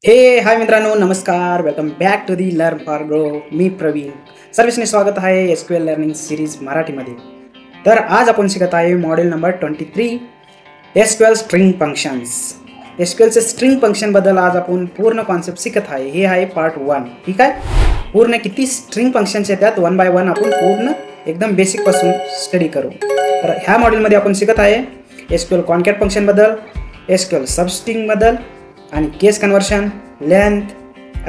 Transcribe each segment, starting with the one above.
हे हाय मित्रांनो, नमस्कार. Welcome back to the learn for grow. मी प्रवीण. सर्विसने स्वागत आहे SQL लर्निंग सिरीज मराठीमध्ये. तर आज आपण शिकत आहे module number 23 SQL string functions. SQLचे स्ट्रिंग फंक्शनबद्दल आज आपण पूर्ण कॉन्सेप्ट शिकत आहे. हे आहे पार्ट 1. ठीक आहे. पूर्ण किती स्ट्रिंग फंक्शन्स येतात वन बाय वन आपण पूर्ण एकदम बेसिकपासून स्टडी करू. तर ह्या मॉड्यूलमध्ये आपण शिकत आहे SQL कॉन्कॅट फंक्शनबद्दल, SQL सबस्ट्रिंगबद्दल आणि केस कन्वर्शन, लेंथ,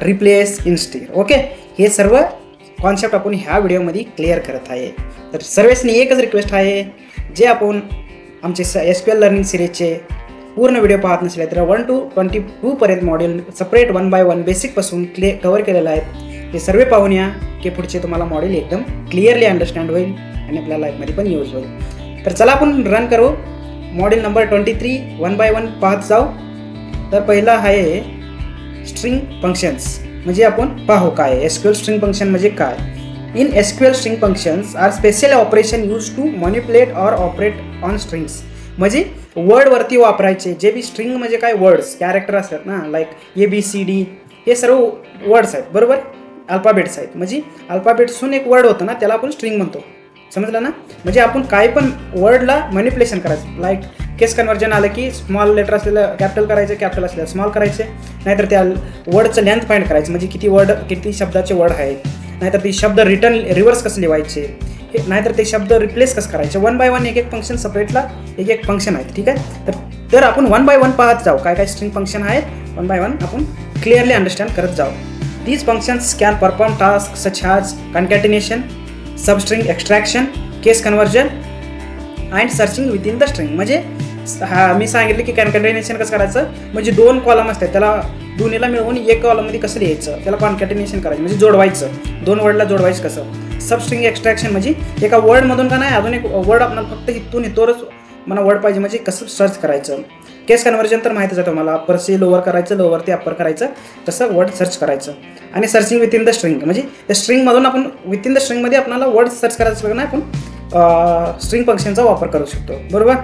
रिप्लेस, इन्स्टिर. ओके, हे सर्व कॉन्सेप्ट आपण ह्या व्हिडिओमध्ये क्लिअर करत आहे. तर सर्वांनी एकच रिक्वेस्ट आहे, जे आपण आमचे SQL लर्निंग सिरीजचे पूर्ण व्हिडिओ पाहत नसले तर 1 to 22 पर्यंत module separate one by one बेसिकपासून कव्हर केलेलं आहे. ते सर्व पाहून या की पुढचे तुम्हाला मॉड्यूल एकदम क्लिअरली अंडरस्टँड होईल आणि आपल्या लाईफमध्ये पण यूज होईल. तर चला आपण रन करू module number 23 one by one पाहत जाऊ. तर पहिला आहे स्ट्रिंग फंक्शन्स. म्हणजे आपण पाहू काय SQL स्ट्रिंग फंक्शन म्हणजे काय. In SQL string functions are special operation use to manipulate or operate on strings. म्हणजे वर्डवरती वापरायचे जे बी स्ट्रिंग म्हणजे काय वर्ड्स कॅरेक्टर असतात ना, लाईक ABCD हे सर्व वर्ड्स आहेत, बरोबर, अल्फाबेट्स आहेत. म्हणजे अल्फाबेट्सून एक वर्ड होतं ना, त्याला आपण स्ट्रिंग म्हणतो. समजलं ना. म्हणजे आपण काय पण वर्डला मॅनिप्युलेशन करायचं. लाईक केस कन्वर्जन आलं की स्मॉल लेटर असलेलं कॅपिटल करायचं, कॅपिटल असलेलं स्मॉल करायचे. नाहीतर त्या वर्डचं लेंथ फाइंड करायचं, म्हणजे किती शब्दाचे वर्ड आहेत. नाहीतर ते शब्द रिव्हर्स कसं लिहायचे, नाहीतर ते शब्द रिप्लेस कसं करायचे. वन बाय वन एक फंक्शन सेपरेटला एक फंक्शन आहे. ठीक आहे. तर आपण वन बाय वन पाहत जाऊ काय काय स्ट्रिंग फंक्शन आहेत. वन बाय वन आपण क्लिअरली अंडरस्टँड करत जाऊ. These functions can perform task such as concatenation, substring extraction, case conversion and searching within the string. म्हणजे मी सांगितलं की कॉन्कॅटिनेशन कसं करायचं. म्हणजे दोन कॉलम असतात, त्याला दोन्हीला मिळवून एक कॉलममध्ये कसं लिहायचं, त्याला कॉन्कॅटिनेशन करायचं. म्हणजे जोडवायचं, दोन वर्डला जोडवायचं कसं. सबस्ट्रिंग एक्स्ट्रॅक्शन म्हणजे एका वर्डमधून का नाही अजून एक वर्ड आपल्याला फक्त इथून इथोरच मला वर्ड पाहिजे, म्हणजे कसं सर्च करायचं. केस कन्वर्जन तर माहितीच आहे तुम्हाला, अप्पर से लोअर करायचं, लोअर ते अप्पर करायचं, तसं वर्ड सर्च करायचं. आणि searching within the string म्हणजे त्या स्ट्रिंगमधून आपण विथ इन द स्ट्रिंगमध्ये आपल्याला वर्ड सर्च करायचं असलं ना, आपण स्ट्रिंग फंक्शनचा वापर करू शकतो, बरोबर.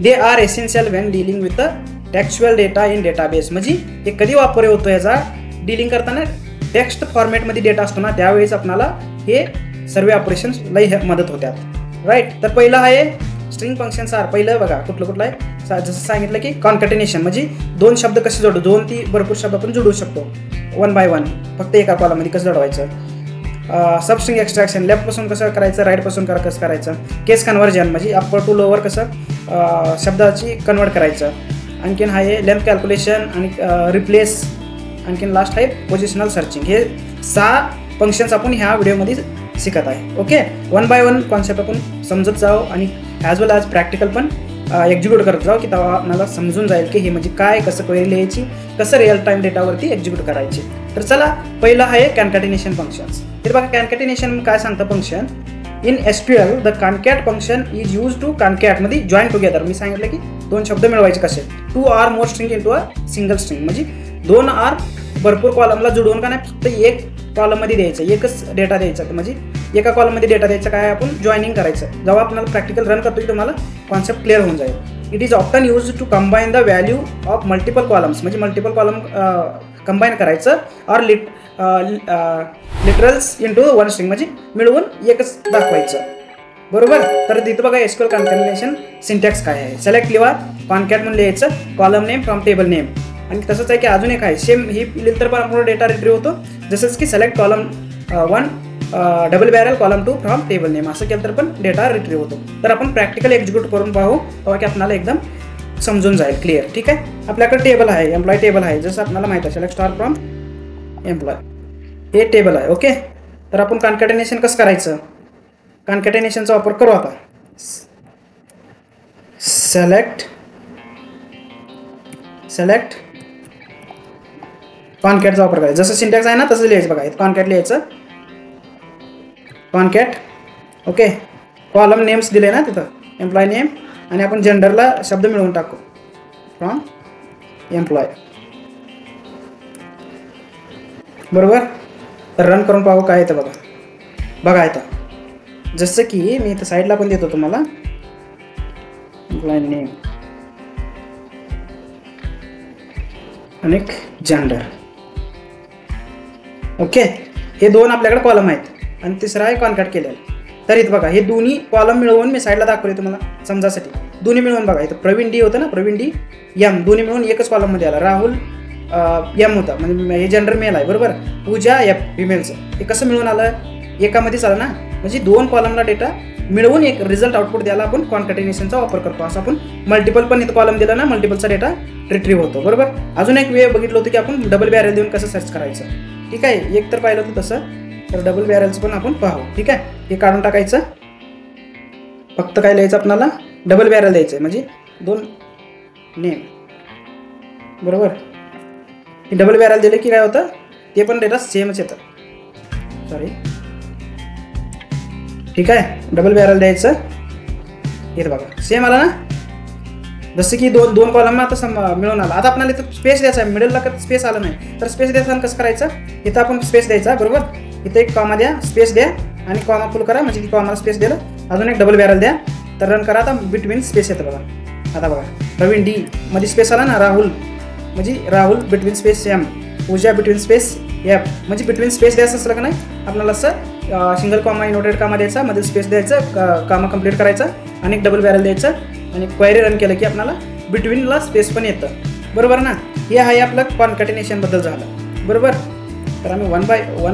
They are essential when dealing with textual data in database. म्हणजे हे कधी वापर होतो याचा, डीलिंग करताना टेक्स्ट फॉर्मॅटमध्ये डेटा असतो ना, त्यावेळेस आपल्याला हे सर्व ऑपरेशन्स लई मदत होतात, राईट. तर पहिलं आहे स्ट्रिंग फंक्शन्स आर. पहिलं बघा कुठलं आहे. जसं सांगितलं की कॉन्कॅटिनेशन म्हणजे दोन शब्द कसे जोडू, दोन ती भरपूर शब्द आपण जोडू शकतो वन बाय वन, फक्त एका कॉलममध्ये कसं जोडवायचं. सबस्ट्रिंग एक्स्ट्रॅक्शन लेफ्टपासून कसं करायचं, राईटपासून कसं करायचं. केस कन्वर्जन म्हणजे अप्पर टू लोअर कसं शब्दाची कन्वर्ट करायचं. आणखीन आहे लेंथ कॅल्क्युलेशन आणि रिप्लेस. आणखीन लास्ट आहे पोझिशनल सर्चिंग. हे 6 फंक्शन्स आपण ह्या व्हिडिओमध्ये शिकत आहे. Okay, one by one concept आपण समजत जाऊ आणि ॲज वेल ॲज प्रॅक्टिकल पण एक्झिक्यूट करत जाऊ, की तेव्हा आपल्याला समजून जाईल की हे म्हणजे काय, कसं क्वेरी लिहायची, कसं रिअल टाईम डेटावरती एक्झिक्यूट करायची. तर चला पहिलं आहे कॉन्कॅटिनेशन फंक्शन्स. तर बघा कॉन्कॅटिनेशन काय सांगतं function. In SQL the concat function is use to concat मध्ये जॉईन टुगेदर. मी सांगितलं की दोन शब्द मिळवायचे कसे, 2 or more string into a single string. म्हणजे 2 or भरपूर कॉलमला जोडून का नाही फक्त एक कॉलममध्ये द्यायचं, एकच डेटा द्यायचा. म्हणजे एका कॉलममध्ये डेटा द्यायचा काय आपण जॉईनिंग करायचं. जेव्हा आपल्याला प्रॅक्टिकल रन करतो तुम्हाला कॉन्सेप्ट क्लिअर होऊन जाईल. It is often use to combine the value of multiple columns. म्हणजे मल्टिपल कॉलम कंबाईन करायचं. Or literals into one string म्हणजे मिळवून एकच दाखवायचं, बरोबर. तर तिथं बघा SQL कॉन्कॅटिनेशन सिंटॅक्स काय आहे. सिलेक्ट लिहा, कॉन्कॅट म्हणून लिहायचं, column name from table name. आणि तसंच आहे की अजून एक आहे सेम, ही लिहिलं तर पण आपला डेटा रिट्रीव्ह होतो. जसंच की select column 1 double barrel column 2 from table name. असं केलं तर पण डेटा रिट्रीव्ह होतो. तर आपण प्रॅक्टिकल एक्झिक्यूट करून पाहू, तेव्हा की आपल्याला एकदम समजून जाईल क्लिअर. ठीक आहे. आपल्याकडे टेबल आहे, एम्प्लॉय टेबल आहे, जसं आपल्याला माहिती आहे सिलेक्ट स्टार फ्रॉम एम्प्लॉय, हे टेबल आहे. ओके. तर आपण कॉन्कॅटिनेशन कसं करायचं, कॉन्कॅटिनेशनचा वापर करू आता. सिलेक्ट कॉन्कॅटचा वापर करायचा. जसं सिंटॅक्स आहे ना तसं लिहायचं. बघा कॉन्कॅट लिहायचं, कॉन्कॅट. ओके. कॉलम नेम्स दिले ना तिथं, एम्प्लॉय नेम, आणि आपण जेंडरला शब्द मिळवून टाकू फ्रॉम एम्प्लॉय, बरोबर. तर रन करून पाहू काय येतं. बघा येतं. जसं की मी इथं साईडला पण देतो तुम्हाला एम्प्लॉय नेम आणि जेंडर. ओके, हे दोन आपल्याकडे कॉलम आहेत आणि तिसरा आहे कॉन्कॅट केलेला. तर इथं बघा हे दोन्ही कॉलम मिळवून मी साईडला दाखवले तुम्हाला समजासाठी. दोन्ही मिळवून बघा, इथं प्रवीण डी होतं ना, प्रवीण डी एम, दोन्ही मिळून एकच कॉलममध्ये आला. राहुल एम होता, म्हणजे हे जेंडर मेल आहे बरोबर. पूजा एफ फिमेलचं, हे कसं मिळून आलं, एकामध्येच आलं ना. म्हणजे दोन कॉलमला डेटा मिळवून एक रिझल्ट आउटपुट द्यायला आपण कॉन्कॅटिनेशनचा वापर करतो. असं आपण मल्टिपल पण इथं कॉलम दिला ना, मल्टिपलचा डेटा रिट्रीव्ह होतो बरोबर. अजून एक वेळ बघितलं होतं की आपण डबल बॅरल देऊन कसं सर्च करायचं. ठीक आहे, एक तर पाहिलं होतं तसं, तर डबल बॅरलचं पण आपण पाहू. ठीक आहे, हे काढून टाकायचं. फक्त काय लिहायचं आपल्याला, डबल बॅरल द्यायचं आहे, म्हणजे दोन नेम बरोबर. हे डबल बॅरल दिले की काय होतं, ते पण डेटा सेमच येतं. सॉरी, ठीक आहे, डबल बॅरल द्यायचं. हे बघा सेम आला ना, जसं की दोन कॉलम आता मिळून आला. आता आपल्याला इथं स्पेस द्यायचा आहे, मिडलला स्पेस आलं नाही तर स्पेस द्यायचं कसं करायचं, इथं आपण स्पेस द्यायचा बरोबर. इथं एक कॉमा द्या, स्पेस द्या आणि कॉमा फुल करा, म्हणजे कॉमाला स्पेस दिलं. अजून एक डबल बॅरल द्या, तर रन करा. आता बिटवीन स्पेस येतं बघा. आता बघा प्रवीण डी मध्ये स्पेस आला ना, राहुल म्हणजे राहुल बिटवीन स्पेस एम, पूजा बिटवीन स्पेस एफ, म्हणजे बिटवीन स्पेस द्यायचं असलं का नाही आपल्याला असं सिंगल कॉमा इनोटेड कॉमा द्यायचा, मध्ये स्पेस द्यायचं, कॉमा कंप्लीट करायचा आणि एक डबल बॅरल द्यायचं आणि क्वेरी रन केलं की आपल्याला बिटवीनला स्पेस पण येतं बरोबर ना. हे आहे आपलं कॉन्कॅटिनेशनबद्दल झालं बरोबर. तर आम्ही वन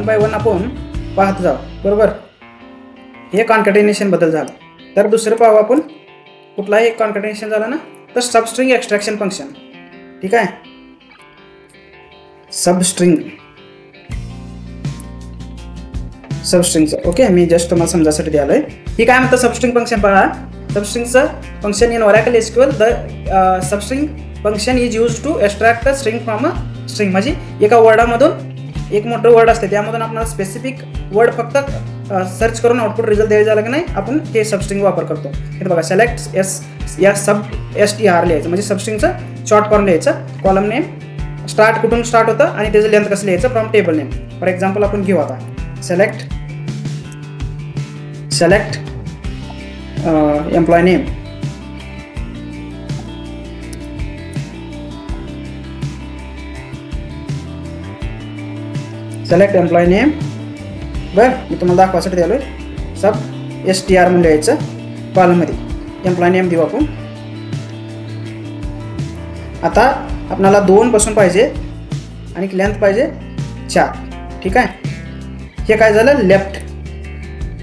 बाय वन आपण पाहत जाऊ बरोबर. हे कॉन्कॅटिनेशनबद्दल झालं. तर दुसरं पाहू आपण, कुठलाही एक कॉन्कॅटिनेशन झालं ना, तर सबस्ट्रिंग एक्स्ट्रॅक्शन फंक्शन. ठीक आहे, सबस्ट्रिंगचं. ओके, मी जस्ट तुम्हाला समजासाठी द्यालो आहे. ही काय म्हणतं सबस्ट्रिंग फंक्शन पहा. सबस्ट्रिंगचं function in Oracle SQL, the substring function is use to extract a string from a string. म्हणजे एका वर्डामधून एक मोठं वर्ड असते, त्यामधून आपल्याला स्पेसिफिक वर्ड फक्त सर्च करून आउटपुट रिझल्ट द्यायला झालं की नाही, आपण हे सबस्ट्रिंग वापर करतो. इथं बघा सिलेक्ट एस या STR लिहायचं, म्हणजे सबस्ट्रिंगचं शॉर्ट फॉर्म लिहायचं. कॉलम नेम स्टार्ट कुठून स्टार्ट होतं आणि त्याचं लेंथ कसं लिहायचं, from table name. For example आपण घेऊ आता select employ name. Select employ name. बरं, मी तुम्हाला दाखवासाठी द्यालोय. सब STR म्हणून लिहायचं कॉलममध्ये, एम्प्लॉय नेम देऊ आपण. आता आपल्याला 2 पासून पाहिजे आणि लेंथ पाहिजे 4. ठीक आहे, हे काय झालं,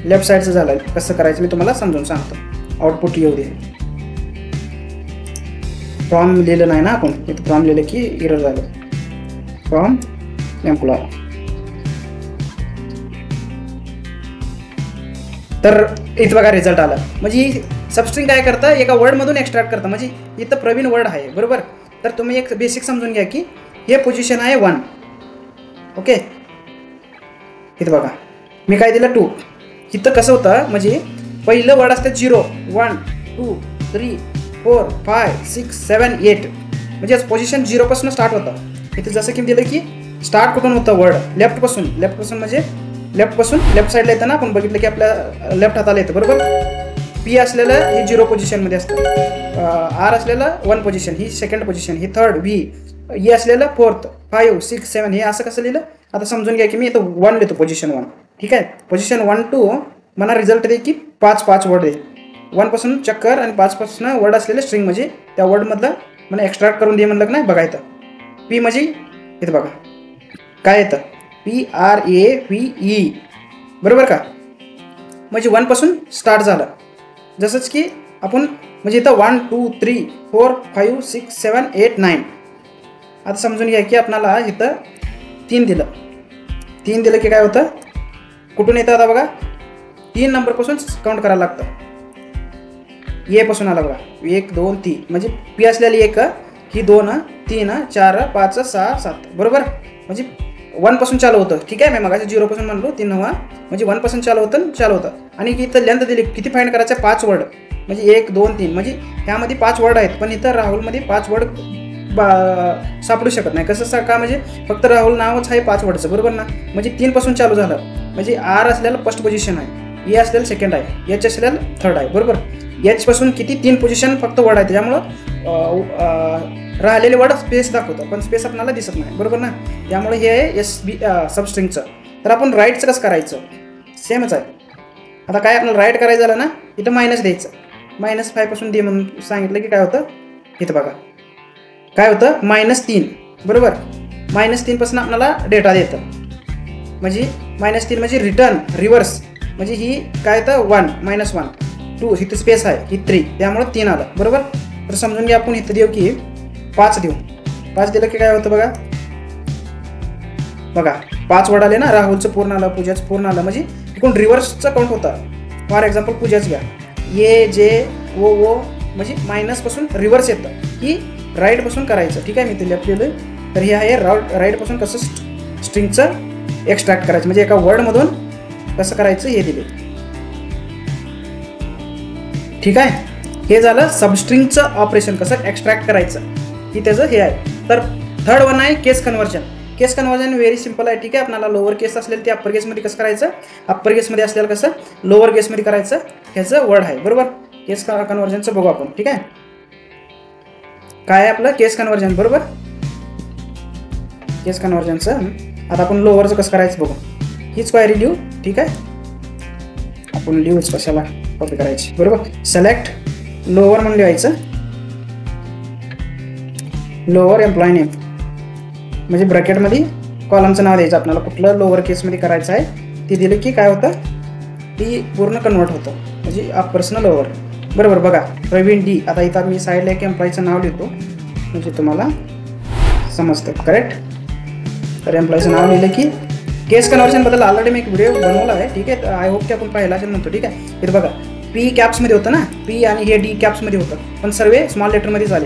लेफ्ट साईडचं झालं. कसं करायचं मी तुम्हाला समजून सांगतो, आउटपुट येऊ दे. फ्रॉम लिहिलं नाही ना आपण, इथं फ्रॉम लिहिलं की एरर झालं. From employ. तर इथं बघा रिझल्ट आला. म्हणजे सबस्ट्रिंग काय करतं, एका वर्डमधून एक्स्ट्रॅक्ट करतं. म्हणजे इथं प्रवीण वर्ड आहे बरोबर. तर तुम्ही एक बेसिक समजून घ्या की हे पोझिशन आहे 1. ओके, इथं बघा मी काय दिलं 2. इथं कसं होतं, म्हणजे पहिलं वर्ड असतं 0, 1, 2, 3, 4, 5, 6, 7, 8. म्हणजे पोझिशन 0 पासून स्टार्ट होतं. इथं जसं की दिलं की स्टार्ट कुठून होतं, वर्ड लेफ्टपासून म्हणजे लेफ्ट साईडला येतं ना, आपण बघितलं की आपल्या लेफ्ट हाताला येतं बरोबर. पी असलेलं ही 0 पोझिशनमध्ये असतं, आर असलेलं 1 पोझिशन, ही सेकंड पोझिशन, ही थर्ड, व्ही ई असलेलं 4th, 5, 6, 7. हे असं कसं लिहिलं, आता समजून घ्या की मी इथं 1 लिहितो, पोझिशन 1. ठीक आहे, पोझिशन 1 to मला रिझल्ट दे की 5 वर्ड दे. 1 पासून चक्कर आणि 5 पासून वर्ड असलेले स्ट्रिंग, म्हणजे त्या वर्डमधलं मला एक्स्ट्रॅक्ट करून दे म्हणलं की नाही. बघा इथं पी म्हणजे इथं बघा काय येतं, PRAVE बरोबर का. म्हणजे 1 पासून स्टार्ट झालं. जसंच की आपण म्हणजे इथं 1, 2, 3, 4, 5, 6, 7, 8, 9. आता समजून घ्या की आपल्याला इथं 3 दिलं की काय होतं, कुठून येतं आता बघा, 3 नंबरपासून काउंट करायला लागतं. ए पासून आला बघा, 1, 2, 3. म्हणजे पी असलेली 1, ही 2, 3, 4, 5, 6, 7 बरोबर. म्हणजे 1 पासून चालू होतं. ठीक आहे, मी मगाशी 0 पासून म्हणलो 3 9, म्हणजे 1 पासून चालू होतं. आणि इथं लेंथ दिली किती फाइंड करायचं, 5 वर्ड. म्हणजे 1, 2, 3. म्हणजे ह्यामध्ये 5 वर्ड आहेत, पण इथं राहुलमध्ये 5 वर्ड सापडू शकत नाही. कसं का, म्हणजे फक्त राहुल नावच आहे 5 वर्डचं बरोबर ना. म्हणजे 3 पासून चालू झालं. म्हणजे आर असलेलं फर्स्ट पोझिशन आहे, ए असलेलं सेकंड आहे, एच असलेलं थर्ड आहे बरोबर. एच पासून किती 3 पोझिशन फक्त वर्ड आहे. त्याच्यामुळं राहिलेले वर्ड स्पेस दाखवतं, पण स्पेस आपल्याला दिसत नाही, बरोबर ना. त्यामुळे हे आहे SB सबस्ट्रिंगचं. तर आपण राईटचं कसं करायचं, सेमच आहे. आता काय आपल्याला राईट करायचं झालं ना, इथं मायनस द्यायचं. -5 पासून दे म्हणून सांगितलं की काय होतं, इथं बघा काय होतं, -3, बरोबर. -3 पासून आपल्याला डेटा देतं, म्हणजे -3 म्हणजे रिटर्न रिव्हर्स, म्हणजे ही काय होतं 1 -1 2, इथं स्पेस आहे ही 3, त्यामुळे 3 आलं, बरोबर. तर समजून घ्या आपण इथं देऊ की 5 देऊ. 5 दिलं की काय होतं बघा 5 वर्ड आले ना. राहुलचं पूर्ण आलं, पूजाचं पूर्ण आलं, म्हणजे इकडून रिव्हर्सचं काउंट होतं. फॉर एक्झाम्पल पूजाच घ्या, ये जे ओ म्हणजे मायनसपासून रिव्हर्स येतं, ही राईटपासून करायचं, ठीक आहे. मी ते लेफ्ट लिहिलं. तर हे आहे राईटपासून कसं स्ट्रिंगचं एक्स्ट्रॅक्ट करायचं, म्हणजे एका वर्डमधून कसं करायचं हे दिले, ठीक आहे. हे झालं सबस्ट्रिंगचं ऑपरेशन, कसं एक्स्ट्रॅक्ट करायचं, ही त्याचं हे आहे. तर थर्ड वन आहे केस कन्व्हर्जन. केस कन्व्हर्जन व्हेरी सिम्पल आहे, ठीक आहे. आपल्याला लोअर केस असलेलं ते अप्पर केसमध्ये कसं करायचं, अप्पर केसमध्ये असलेलं कसं लोअर केसमध्ये करायचं, ह्याचं वर्ड आहे, बरोबर. केस कन्व्हर्जनचं बघू आपण, ठीक आहे. काय आहे आपलं केस कन्व्हर्जन, बरोबर. केस कन्व्हर्जनचं आता आपण लोअरचं कसं करायचं बघू. हीच क्वायरी लिहू, ठीक आहे. आपण लिहूच कशाला कॉपी करायची, बरोबर. सिलेक्ट लोअर म्हणून लिहायचं, लोअर एम्प्लॉय नेम, म्हणजे ब्रॅकेटमध्ये कॉलमचं नाव द्यायचं आपल्याला, कुठलं लोअर केसमध्ये करायचं आहे ते दिलं की काय होतं, ती पूर्ण कन्वर्ट होतं, म्हणजे अप्परसनं लोअर, बरोबर. बघा प्रवीण डी. आता इथं मी साईडला एक एम्प्लॉयचं नाव लिहितो, म्हणजे तुम्हाला समजतं, करेक्ट. तर एम्प्लॉयचं नाव लिहिलं की केस कन्व्हर्जनबद्दल ऑलरेडी मी एक व्हिडिओ बनवला आहे, ठीक आहे. आय होप की आपण पाहिला असेल म्हणतो, ठीक आहे. इथं बघा पी कॅप्समध्ये होतं ना, पी आणि हे डी कॅप्समध्ये होतं, पण सर्व स्मॉल लेटरमध्ये झाले.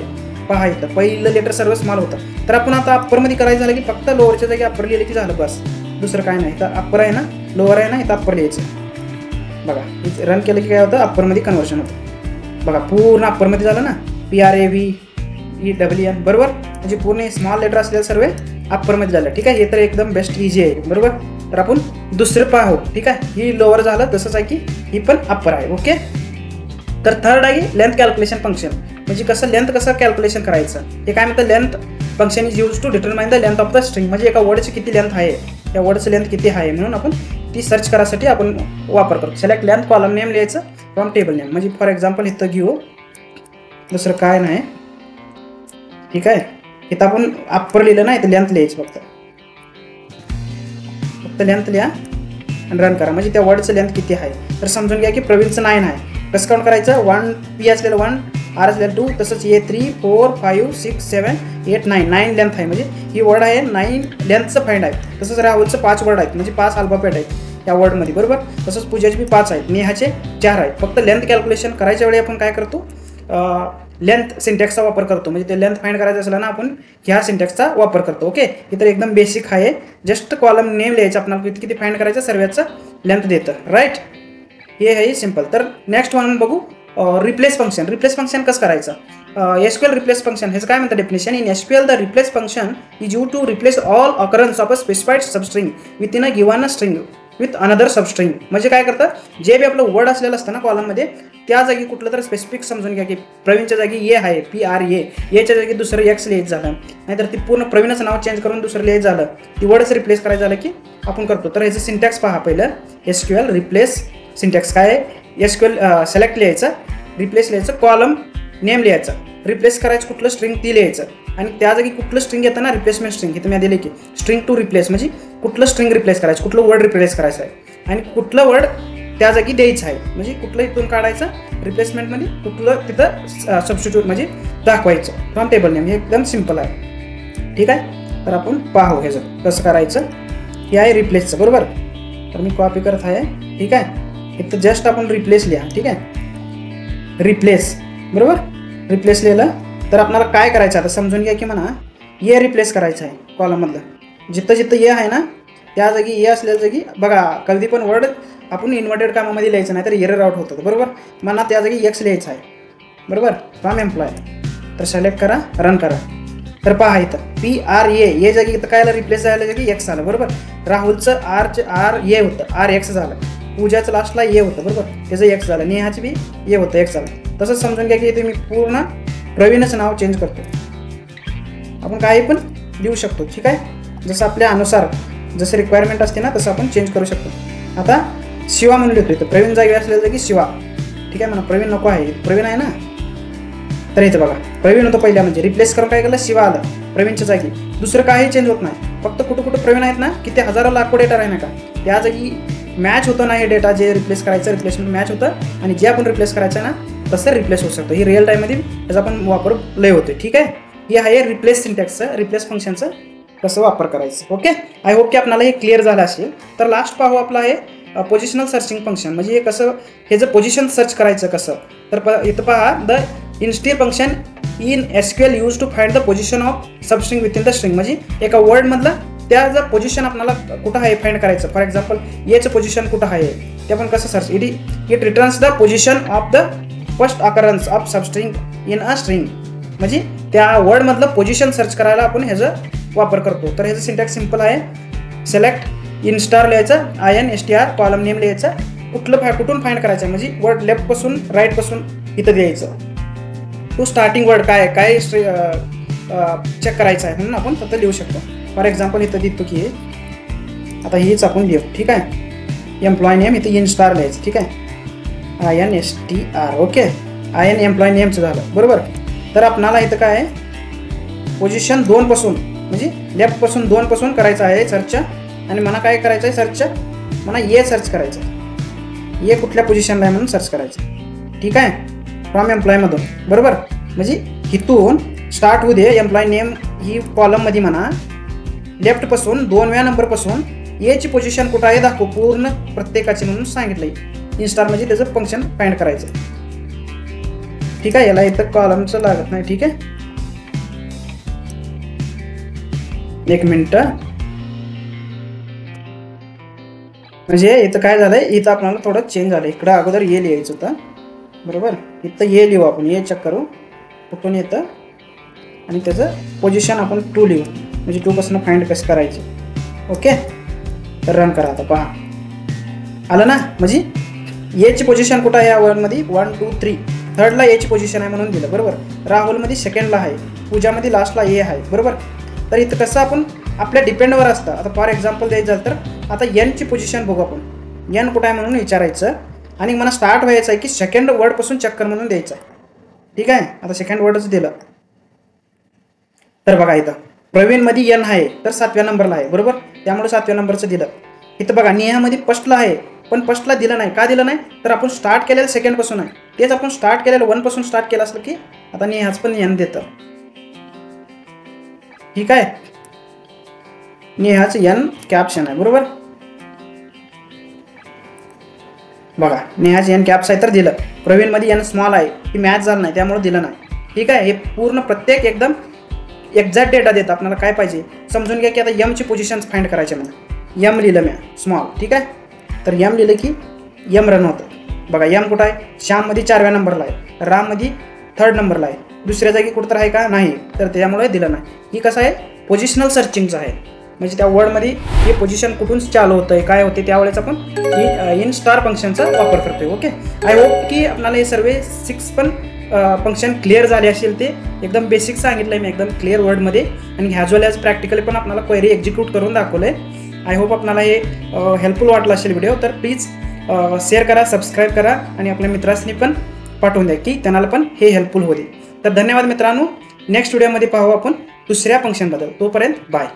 पहा इथं पहिलं लेटर सर्व स्मॉल होतं. तर आपण आता अप्परमध्ये करायचं झालं की फक्त लोअरच्या जागी अप्पर लिहिलं की झालं, बस. दुसरं काय नाही. तर अप्पर आहे ना, लोअर आहे ना, इथं अप्पर लिहायचं. बघा रन केलं की काय होतं, अप्परमध्ये कन्व्हर्शन होतं. बघा पूर्ण अप्परमध्ये झालं ना, PRAVEN, बरोबर. म्हणजे पूर्ण स्मॉल लेटर असलेलं सर्व अप्परमध्ये झालं, ठीक आहे. हे तर एकदम बेस्ट इझी आहे, बरोबर. तर आपण दुसरं पाहू, ठीक आहे. ही लोअर झालं तसंच आहे की ही पण अप्पर आहे, ओके. तर थर्ड आहे लेंथ कॅल्क्युलेशन फंक्शन, म्हणजे कसं लेंथ कसं कॅल्क्युलेशन करायचं. ते काय म्हणतं, length function is use to determine the length of the string, म्हणजे एका वर्डची किती लेंथ आहे, त्या वर्डचं लेंथ किती आहे म्हणून आपण ती सर्च करायसाठी आपण वापर करतो. सिलेक्ट लेंथ कॉलम नेम लिहायचं फ्रॉम टेबल नेम, म्हणजे फॉर एक्झाम्पल इथं घेऊ, दुसरं काय नाही, ठीक आहे. इथं आपण अप्पर लिहिलं ना, इथं लेंथ लिहायची, फक्त लेंथ लिहा आणि रन करा, म्हणजे त्या वर्डचं लेंथ किती आहे. तर समजून घ्या की प्रवीणचं 9 आहे. कसं काउंट करायचं, 1 पी असलेलं 1, आर असलेलं 2, तसंच ए 3 4 5 6 7 8 9 लेंथ आहे, म्हणजे ही वर्ड आहे 9 लेंथचं फाइंड आहे. तसंच राहुलचं 5 वर्ड आहेत, म्हणजे 5 अल्फाबेट आहेत या वर्डमध्ये, बरोबर. तसंच पूजाचे बी 5 आहेत, नेहाचे 4 आहेत. फक्त लेंथ कॅल्क्युलेशन करायच्या वेळी आपण काय करतो, लेंथ सिंटॅक्सचा वापर करतो, म्हणजे ते लेंथ फाइंड करायचं असलं ना, आपण ह्या सिंटॅक्सचा वापर करतो, ओके. इतर एकदम बेसिक आहे, जस्ट कॉलम नेम लिहायचं, आपल्याला किती किती फाइंड करायचं सर्वांचं लेंथ देतं, राईट. हे आहे सिंपल. तर नेक्स्ट वन बघू, रिप्लेस फंक्शन. रिप्लेस फंक्शन कसं करायचं, SQL रिप्लेस फंक्शन ह्याचं काय म्हणतं definition. In SQL the replace function is use to replace all occurrence of a specified substring within a given string with another substring. म्हणजे काय करतं, जे बी आपलं वर्ड असलेलं असतं ना कॉलममध्ये, त्या जागी कुठलं तर स्पेसिफिक समजून घ्या की प्रवीणच्या जागी ए आहे, PRA, एच्या जागी दुसरं X लिहायचं झालं, नाहीतर ती पूर्ण प्रवीणचं नाव चेंज करून दुसरं लिहायचं झालं, ती वर्डच रिप्लेस करायचं झालं की आपण करतो. तर ह्याचं सिंटॅक्स पहा पहिलं, SQL रिप्लेस सिंटॅक्स काय आहे. SQL सिलेक्ट लिहायचं, रिप्लेस लिहायचं, कॉलम नेम लिहायचं, रिप्लेस करायचं कुठलं स्ट्रिंग ती लिहायचं, आणि त्या जागी कुठलं स्ट्रिंग येतं ना, रिप्लेसमेंट स्ट्रिंग, इथं मी दिले की स्ट्रिंग टू रिप्लेस, म्हणजे कुठलं स्ट्रिंग रिप्लेस करायचं, कुठलं वर्ड रिप्लेस करायचं आहे, आणि कुठलं वर्ड त्या जागी द्यायचं आहे, म्हणजे कुठलं इथून काढायचं रिप्लेसमेंटमध्ये, कुठलं तिथं सबस्टिट्यूट म्हणजे दाखवायचं फ्रॉम टेबल नेम. हे एकदम सिम्पल आहे, ठीक आहे. तर आपण पाहू ह्याचं कसं करायचं. हे आहे रिप्लेसचं, बरोबर. तर मी कॉपी करत आहे, ठीक आहे. इथं जस्ट आपण रिप्लेस लिहा, ठीक आहे. रिप्लेस, बरोबर. रिप्लेस लिहिलं तर आपल्याला काय करायचं, आता समजून घ्या की म्हणा ए रिप्लेस करायचं आहे कॉलममधलं, जिथं जिथं ए आहे ना त्या जागी ए असलेल्या जागी बघा कधी पण वर्ड आपण इन्व्हर्टेड कामामध्ये लिहायचं नाही तर एरर आउट होतं, बरोबर. मला त्या जागी X लिहायचं आहे, बरोबर, फ्रॉम एम्प्लॉय. तर सिलेक्ट करा, रन करा. तर पहा इथं PRA ए जागी इथं काय रिप्लेस झालं जागी X आलं, बरोबर. राहुलचं RA होतं, RX झालं. पूजाचं लास्टला ए होतं, बरोबर, त्याचं X झालं. नेहाची बी ए होतं, X झालं. तसंच समजून घ्या की इथे मी पूर्ण प्रवीणचं नाव चेंज करतो, आपण काही पण लिहू शकतो. ठीक आहे, जसं आपल्या अनुसार जसं रिक्वायरमेंट असते ना तसं आपण चेंज करू शकतो. आता शिवा म्हणून लिहितो, तर प्रवीण जागी असलेलं की शिवा. ठीक आहे म्हणा, प्रवीण नको आहे, प्रवीण आहे ना. तर इथं बघा प्रवीण होतं पहिल्या, म्हणजे रिप्लेस करून काय केलं, शिवा आलं प्रवीणच्या जागी. दुसरं काही चेंज होत नाही, फक्त कुठं कुठं प्रवीण आहेत ना, की ते हजारो लाखो डेटा आहे ना का, त्या जागी मॅच होतं ना हे डेटा, जे रिप्लेस करायचं रिप्लेसमेंट मॅच होतं, आणि जे आपण रिप्लेस करायचं ना तसं रिप्लेस होऊ शकतं. ही रिअल टाईममध्ये त्याचा आपण वापर लय होतो. ठीक आहे, हे आहे रिप्लेस सिंटॅक्सचं, रिप्लेस फंक्शनचं कसं वापर करायचं. ओके, आय होप की आपल्याला हे क्लिअर झालं असेल. तर लास्ट पाहू आपलं आहे पोझिशनल सर्चिंग फंक्शन. म्हणजे हे कसं, हे जर पोझिशन सर्च करायचं कसं, तर इथं पहा, the instr function in SQL use to find the position of substring within the string. म्हणजे एका वर्डमधलं त्याचं पोझिशन आपल्याला कुठं आहे फाइंड करायचं. फॉर एक्झाम्पल एचं पोझिशन कुठं आहे ते आपण कसं search, it returns the position of the first occurrence of substring in a string. म्हणजे त्या वर्डमधलं पोझिशन सर्च करायला आपण ह्याचा वापर करतो. तर ह्याचं सिंटॅक्स सिम्पल आहे, सिलेक्ट इनस्टार लिहायचं, INSTR, कॉलम नेम लिहायचं, कुठून फाइंड करायचं, म्हणजे वर्ड लेफ्टपासून राईटपासून इथं द्यायचं. तो स्टार्टिंग वर्ड काय चेक करायचं आहे म्हणून आपण फक्त लिहू शकतो. फॉर एक्झाम्पल इथं देतो की आता हीच आपण लिहू. ठीक आहे, एम्प्लॉय नेम इथं इनस्टार लिहायचं. ठीक आहे, INSTR. ओके, IN एम्प्लॉय नेमचं झालं बरोबर. तर आपणाला इथं काय आहे, पोझिशन 2 पासून, म्हणजे लेफ्टपासून 2 पासून करायचं आहे सर्च. आणि मला काय करायचं आहे सर्च, मला ए सर्च करायचं आहे, ए कुठल्या पोझिशनला आहे म्हणून सर्च करायचं. ठीक आहे, फ्रॉम एम्प्लॉयमधून बरोबर. म्हणजे इथून स्टार्ट होऊ दे, एम्प्लॉय नेम ही कॉलममध्ये म्हणा, लेफ्टपासून 2व्या नंबरपासून एची पोझिशन कुठं आहे दाखव पूर्ण प्रत्येकाची म्हणून सांगितलं आहे. इन्स्टार म्हणजे त्याचं फंक्शन फाइंड करायचं. ठीक आहे, याला इथं कॉलमचं लागत नाही. ठीक आहे, एक मिनटं. म्हणजे इथं काय झालंय, इथं आपल्याला थोडं चेंज झालं. इकडं अगोदर ए लिहायचं होतं बरोबर, इथं ए लिहू आपण, ए चेक करू कुठून येतं, आणि त्याचं पोझिशन आपण 2 लिहू, म्हणजे 2 पासून फाइंड कसं करायचं. ओके, तर रन करा. आता पहा आलं ना. म्हणजे एची पोझिशन कुठं आहे या वर्डमध्ये, 1 2 3, थर्डला एची पोझिशन आहे म्हणून दिलं बरोबर. राहुलमध्ये सेकंडला आहे, पूजामध्ये लास्टला ए आहे बरोबर. तर इथं कसं आपण आपल्या डिपेंडवर असतं. आता फॉर एक्झाम्पल द्यायचं झालं तर आता एनची पोझिशन बघू आपण, एन कुठं आहे म्हणून विचारायचं, आणि मला स्टार्ट व्हायचं आहे की सेकंड वर्डपासून चक्कर म्हणून द्यायचं आहे. ठीक आहे, आता सेकंड वर्डच दिलं. तर बघा इथं प्रवीणमध्ये एन आहे तर 7व्या नंबरला आहे बरोबर, त्यामुळे 7व्या नंबरचं दिलं. इथं बघा नेहामध्ये फर्स्टला आहे, पण फर्स्टला दिलं नाही. का दिलं नाही, तर आपण स्टार्ट केलेलं सेकंडपासून आहे, तेच आपण स्टार्ट केलेलं 1 पासून स्टार्ट केलं असलं की आता नेहाच पण एन देतं. ठीक आहे, नेहाचं एन कॅप्शन आहे बरोबर. बघा नेहाचं एन कॅप्स आहे तर दिलं. प्रवीणमध्ये एन स्मॉल आहे, ती मॅच झालं नाही त्यामुळे दिलं नाही. ठीक आहे, हे पूर्ण प्रत्येक एकदम एक्झॅक्ट डेटा देतं. आपल्याला काय पाहिजे समजून घ्या की आता एमची पोझिशन फाइंड करायचे मला. एम लिहिलं मी स्मॉल. ठीक आहे, तर एम लिहिलं की एम रन होतं. बघा एम कुठं आहे, श्याममध्ये 4व्या नंबरला आहे, राममध्ये 3rd नंबरला आहे, दुसऱ्या जागी कुठं तर आहे का नाही, तर त्यामुळे दिलं नाही. ही कसं आहे पोझिशनल सर्चिंगचं आहे, म्हणजे त्या वर्डमध्ये हे पोझिशन कुठून चालू होतं आहे काय होते त्यावेळेस आपण इनस्टार फंक्शनचा वापर करतोय. ओके, आय होप की आपल्याला हे सर्व 6 पण फंक्शन क्लिअर झाले असेल. ते एकदम बेसिक सांगितलं आहे मी एकदम क्लिअर वर्डमध्ये, आणि ह्याज वेल ॲज प्रॅक्टिकली पण आपल्याला क्वेरी एक्झिक्यूट करून दाखवलं आहे. आय होप आपल्याला हे हेल्पफुल वाटलं असेल व्हिडिओ. तर प्लीज शेअर करा, सबस्क्राईब करा, आणि आपल्या मित्रांनी पण पाठवून द्या की त्यांना पण हे हेल्पफुल होते. तर धन्यवाद मित्रांनो. नेक्स्ट व्हिडिओमध्ये पाहू आपण दुसऱ्या फंक्शनबद्दल. तोपर्यंत बाय.